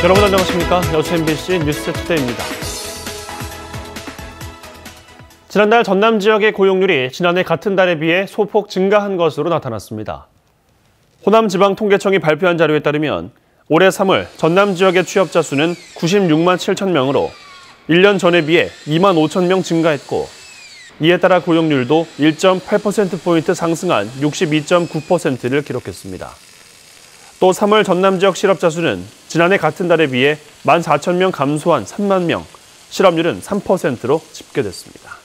여러분 안녕하십니까? 여수 MBC 뉴스투데이입니다. 지난달 전남 지역의 고용률이 지난해 같은 달에 비해 소폭 증가한 것으로 나타났습니다. 호남지방통계청이 발표한 자료에 따르면 올해 3월 전남 지역의 취업자 수는 96만 7천 명으로 1년 전에 비해 2만 5천 명 증가했고, 이에 따라 고용률도 1.8%포인트 상승한 62.9%를 기록했습니다. 또 3월 전남 지역 실업자 수는 지난해 같은 달에 비해 14,000명 감소한 3만 명, 실업률은 3%로 집계됐습니다.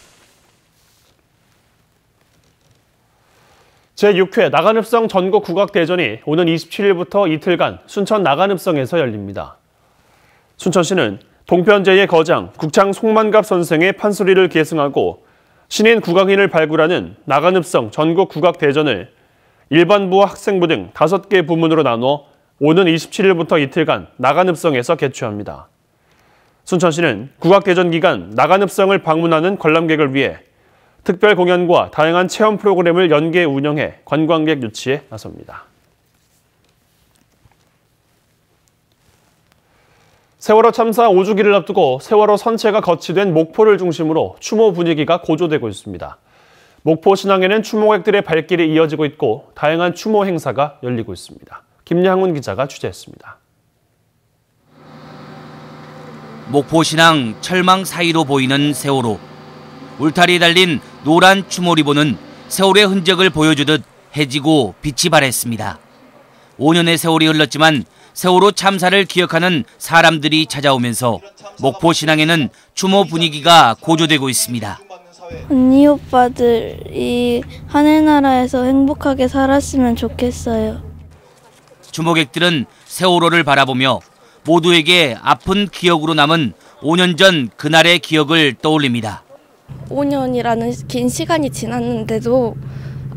제6회 나간읍성 전국국악대전이 오는 27일부터 이틀간 순천 나간읍성에서 열립니다. 순천시는 동편제의 거장 국창 송만갑 선생의 판소리를 계승하고 신인 국악인을 발굴하는 나간읍성 전국국악대전을 일반부와 학생부 등 5개 부문으로 나눠 오는 27일부터 이틀간 나간읍성에서 개최합니다. 순천시는 국악대전 기간 나간읍성을 방문하는 관람객을 위해 특별 공연과 다양한 체험 프로그램을 연계 운영해 관광객 유치에 나섭니다. 세월호 참사 5주기를 앞두고 세월호 선체가 거치된 목포를 중심으로 추모 분위기가 고조되고 있습니다. 목포 신항에는 추모객들의 발길이 이어지고 있고 다양한 추모 행사가 열리고 있습니다. 김양훈 기자가 취재했습니다. 목포 신항 철망 사이로 보이는 세월호. 울타리에 달린 노란 추모 리본은 세월의 흔적을 보여주듯 해지고 빛이 발했습니다. 5년의 세월이 흘렀지만 세월호 참사를 기억하는 사람들이 찾아오면서 목포 신항에는 추모 분위기가 고조되고 있습니다. 언니 오빠들이 하늘나라에서 행복하게 살았으면 좋겠어요. 추모객들은 세월호를 바라보며 모두에게 아픈 기억으로 남은 5년 전 그날의 기억을 떠올립니다. 5년이라는 긴 시간이 지났는데도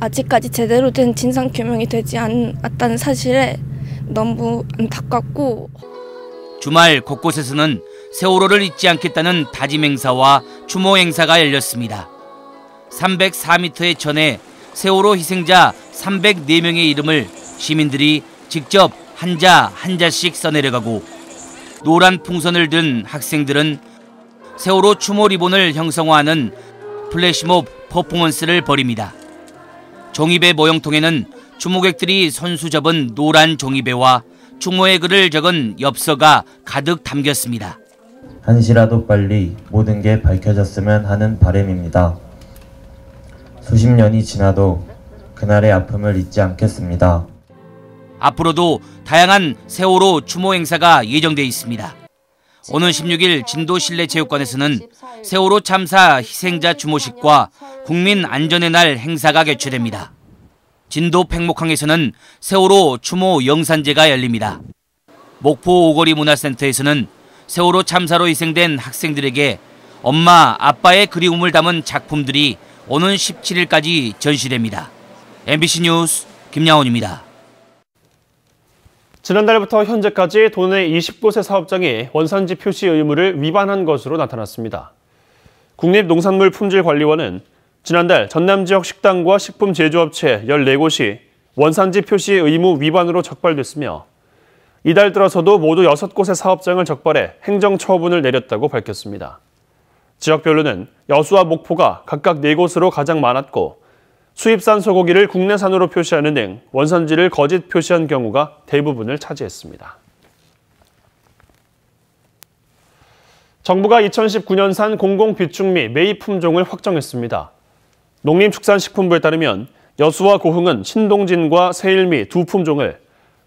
아직까지 제대로 된 진상규명이 되지 않았다는 사실에 너무 안타깝고, 주말 곳곳에서는 세월호를 잊지 않겠다는 다짐 행사와 추모 행사가 열렸습니다. 304m의 전에 세월호 희생자 304명의 이름을 시민들이 직접 한자 한자씩 써내려가고, 노란 풍선을 든 학생들은 세월호 추모 리본을 형성화하는 플래시몹 퍼포먼스를 벌입니다. 종이배 모형통에는 추모객들이 손수 접은 노란 종이배와 추모의 글을 적은 엽서가 가득 담겼습니다. 한시라도 빨리 모든 게 밝혀졌으면 하는 바람입니다. 수십 년이 지나도 그날의 아픔을 잊지 않겠습니다. 앞으로도 다양한 세월호 추모 행사가 예정돼 있습니다. 오는 16일 진도 실내체육관에서는 세월호 참사 희생자 추모식과 국민안전의 날 행사가 개최됩니다. 진도 팽목항에서는 세월호 추모 영산제가 열립니다. 목포 오거리 문화센터에서는 세월호 참사로 희생된 학생들에게 엄마, 아빠의 그리움을 담은 작품들이 오는 17일까지 전시됩니다. MBC 뉴스 김양훈입니다. 지난달부터 현재까지 도내 20곳의 사업장이 원산지 표시 의무를 위반한 것으로 나타났습니다. 국립농산물품질관리원은 지난달 전남 지역 식당과 식품 제조업체 14곳이 원산지 표시 의무 위반으로 적발됐으며, 이달 들어서도 모두 6곳의 사업장을 적발해 행정처분을 내렸다고 밝혔습니다. 지역별로는 여수와 목포가 각각 4곳으로 가장 많았고, 수입산 소고기를 국내산으로 표시하는 등 원산지를 거짓 표시한 경우가 대부분을 차지했습니다. 정부가 2019년산 공공비축미 매입 품종을 확정했습니다. 농림축산식품부에 따르면 여수와 고흥은 신동진과 새일미 2품종을,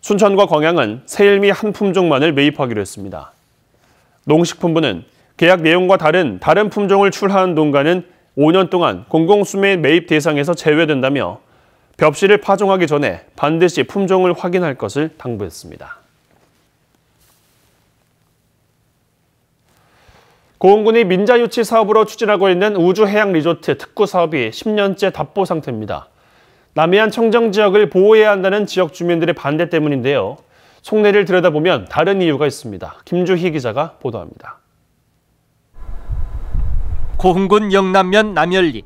순천과 광양은 새일미 1품종만을 매입하기로 했습니다. 농식품부는 계약 내용과 다른 품종을 출하한 농가는 5년 동안 공공수매 매입 대상에서 제외된다며 벽실을 파종하기 전에 반드시 품종을 확인할 것을 당부했습니다. 고흥군이 민자유치 사업으로 추진하고 있는 우주해양리조트 특구 사업이 10년째 답보 상태입니다. 남해안 청정 지역을 보호해야 한다는 지역 주민들의 반대 때문인데요. 속내를 들여다보면 다른 이유가 있습니다. 김주희 기자가 보도합니다. 고흥군 영남면 남열리.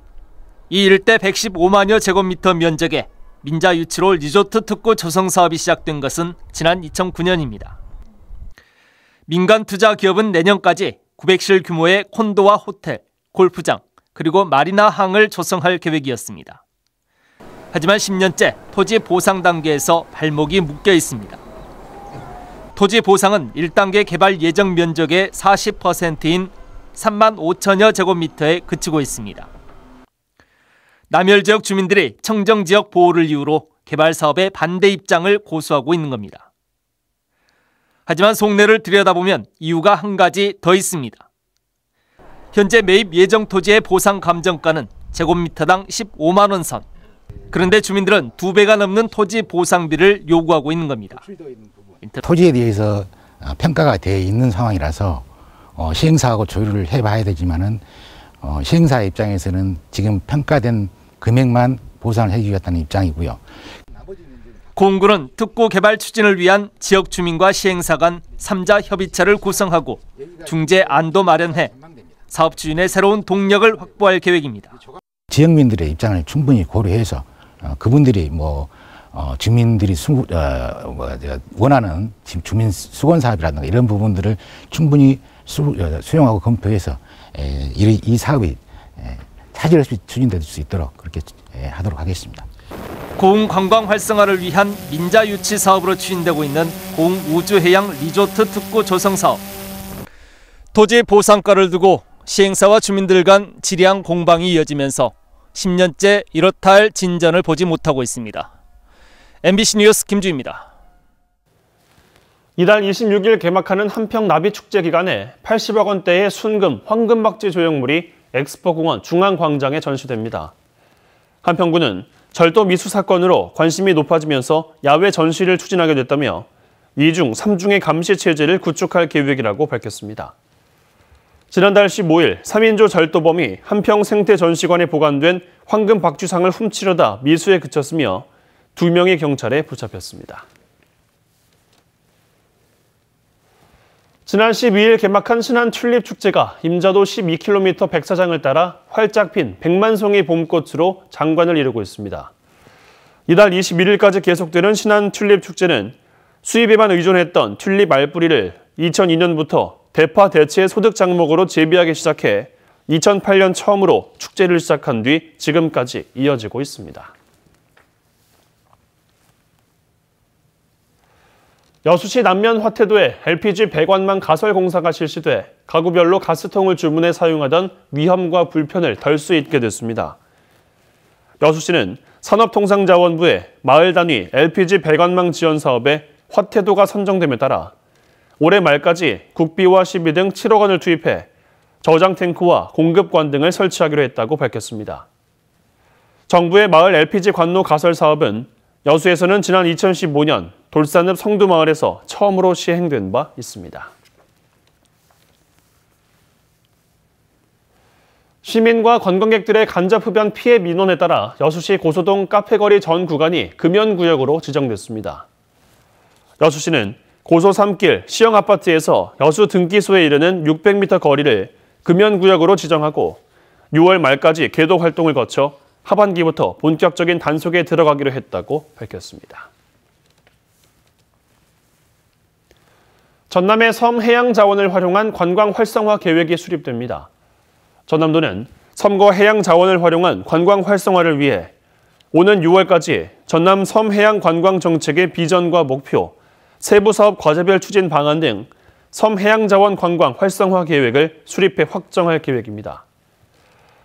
이 일대 115만여 제곱미터 면적의 민자유치로 리조트 특구 조성 사업이 시작된 것은 지난 2009년입니다. 민간 투자 기업은 내년까지 900실 규모의 콘도와 호텔, 골프장, 그리고 마리나 항을 조성할 계획이었습니다. 하지만 10년째 토지 보상 단계에서 발목이 묶여 있습니다. 토지 보상은 1단계 개발 예정 면적의 40%인 3만 5천여 제곱미터에 그치고 있습니다. 남열 지역 주민들이 청정지역 보호를 이유로 개발 사업에 반대 입장을 고수하고 있는 겁니다. 하지만 속내를 들여다보면 이유가 한 가지 더 있습니다. 현재 매입 예정 토지의 보상 감정가는 제곱미터당 15만 원 선. 그런데 주민들은 2배가 넘는 토지 보상비를 요구하고 있는 겁니다. 토지에 대해서 평가가 되어 있는 상황이라서 시행사하고 조율을 해봐야 되지만은 시행사 입장에서는 지금 평가된 금액만 보상을 해주겠다는 입장이고요. 공군은 특구 개발 추진을 위한 지역 주민과 시행사 간 3자 협의체를 구성하고 중재 안도 마련해 사업 추진에 새로운 동력을 확보할 계획입니다. 지역민들의 입장을 충분히 고려해서 그분들이 주민들이 원하는 주민 수건 사업이라든가 이런 부분들을 충분히 수용하고 검토해서 이 사업이 차질 없이 추진될 수 있도록 그렇게 하도록 하겠습니다. 고흥 관광 활성화를 위한 민자 유치 사업으로 추진되고 있는 고흥 우주해양 리조트 특구 조성 사업. 토지 보상가를 두고 시행사와 주민들 간 지리한 공방이 이어지면서 10년째 이렇다 할 진전을 보지 못하고 있습니다. MBC 뉴스 김주희입니다. 이달 26일 개막하는 한평나비 축제 기간에 80억 원대의 순금, 황금박쥐 조형물이 엑스포공원 중앙광장에 전시됩니다. 한평구는 절도 미수 사건으로 관심이 높아지면서 야외 전시를 추진하게 됐다며 2중, 3중의 감시 체제를 구축할 계획이라고 밝혔습니다. 지난달 15일 3인조 절도범이 한평생태전시관에 보관된 황금박쥐상을 훔치려다 미수에 그쳤으며 2명이 경찰에 붙잡혔습니다. 지난 12일 개막한 신안 튤립 축제가 임자도 12km 백사장을 따라 활짝 핀 100만 송이 봄꽃으로 장관을 이루고 있습니다. 이달 21일까지 계속되는 신안 튤립 축제는 수입에만 의존했던 튤립 알뿌리를 2002년부터 대파 대체 소득 작목으로 재배하기 시작해 2008년 처음으로 축제를 시작한 뒤 지금까지 이어지고 있습니다. 여수시 남면 화태도에 LPG 배관망 가설 공사가 실시돼 가구별로 가스통을 주문해 사용하던 위험과 불편을 덜 수 있게 됐습니다. 여수시는 산업통상자원부의 마을 단위 LPG 배관망 지원 사업에 화태도가 선정됨에 따라 올해 말까지 국비와 시비 등 7억 원을 투입해 저장 탱크와 공급관 등을 설치하기로 했다고 밝혔습니다. 정부의 마을 LPG 관로 가설 사업은 여수에서는 지난 2015년 돌산읍 성두마을에서 처음으로 시행된 바 있습니다. 시민과 관광객들의 간접 흡연 피해 민원에 따라 여수시 고소동 카페거리 전 구간이 금연구역으로 지정됐습니다. 여수시는 고소 3길 시영아파트에서 여수 등기소에 이르는 600m 거리를 금연구역으로 지정하고 6월 말까지 계도 활동을 거쳐 하반기부터 본격적인 단속에 들어가기로 했다고 밝혔습니다. 전남의 섬 해양 자원을 활용한 관광 활성화 계획이 수립됩니다. 전남도는 섬과 해양 자원을 활용한 관광 활성화를 위해 오는 6월까지 전남 섬 해양 관광 정책의 비전과 목표, 세부 사업 과제별 추진 방안 등 섬 해양 자원 관광 활성화 계획을 수립해 확정할 계획입니다.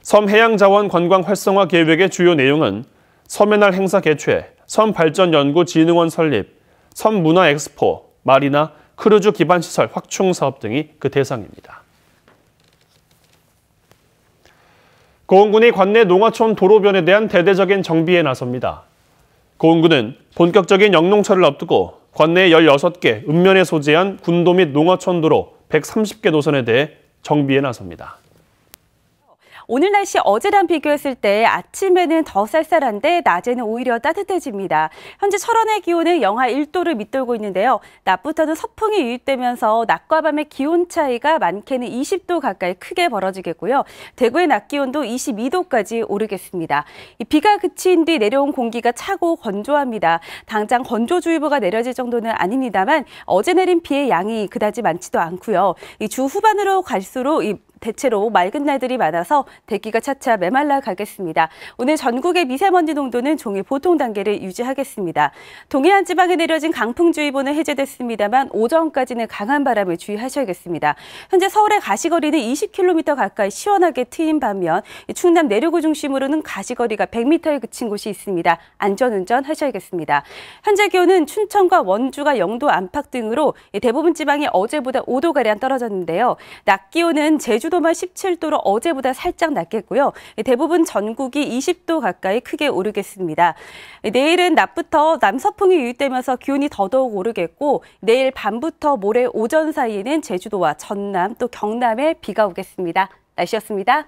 섬 해양 자원 관광 활성화 계획의 주요 내용은 섬의 날 행사 개최, 섬 발전 연구 진흥원 설립, 섬 문화 엑스포, 마리나, 크루즈 기반 시설 확충 사업 등이 그 대상입니다. 고흥군이 관내 농어촌 도로변에 대한 대대적인 정비에 나섭니다. 고흥군은 본격적인 영농철을 앞두고 관내 16개 읍면에 소재한 군도 및 농어촌 도로 130개 노선에 대해 정비에 나섭니다. 오늘 날씨 어제랑 비교했을 때 아침에는 더 쌀쌀한데 낮에는 오히려 따뜻해집니다. 현재 철원의 기온은 영하 1도를 밑돌고 있는데요. 낮부터는 서풍이 유입되면서 낮과 밤의 기온 차이가 많게는 20도 가까이 크게 벌어지겠고요. 대구의 낮 기온도 22도까지 오르겠습니다. 비가 그친 뒤 내려온 공기가 차고 건조합니다. 당장 건조주의보가 내려질 정도는 아닙니다만 어제 내린 비의 양이 그다지 많지도 않고요. 주 후반으로 갈수록 대체로 맑은 날들이 많아서 대기가 차차 메말라 가겠습니다. 오늘 전국의 미세먼지 농도는 종일 보통 단계를 유지하겠습니다. 동해안 지방에 내려진 강풍주의보는 해제됐습니다만 오전까지는 강한 바람을 주의하셔야겠습니다. 현재 서울의 가시거리는 20km 가까이 시원하게 트인 반면 충남 내륙을 중심으로는 가시거리가 100m에 그친 곳이 있습니다. 안전운전 하셔야겠습니다. 현재 기온은 춘천과 원주가 0도 안팎 등으로 대부분 지방이 어제보다 5도가량 떨어졌는데요. 낮 기온은 제주도만 17도로 어제보다 살짝 낮겠고요. 대부분 전국이 20도 가까이 크게 오르겠습니다. 내일은 낮부터 남서풍이 유입되면서 기온이 더더욱 오르겠고 내일 밤부터 모레 오전 사이에는 제주도와 전남 또 경남에 비가 오겠습니다. 날씨였습니다.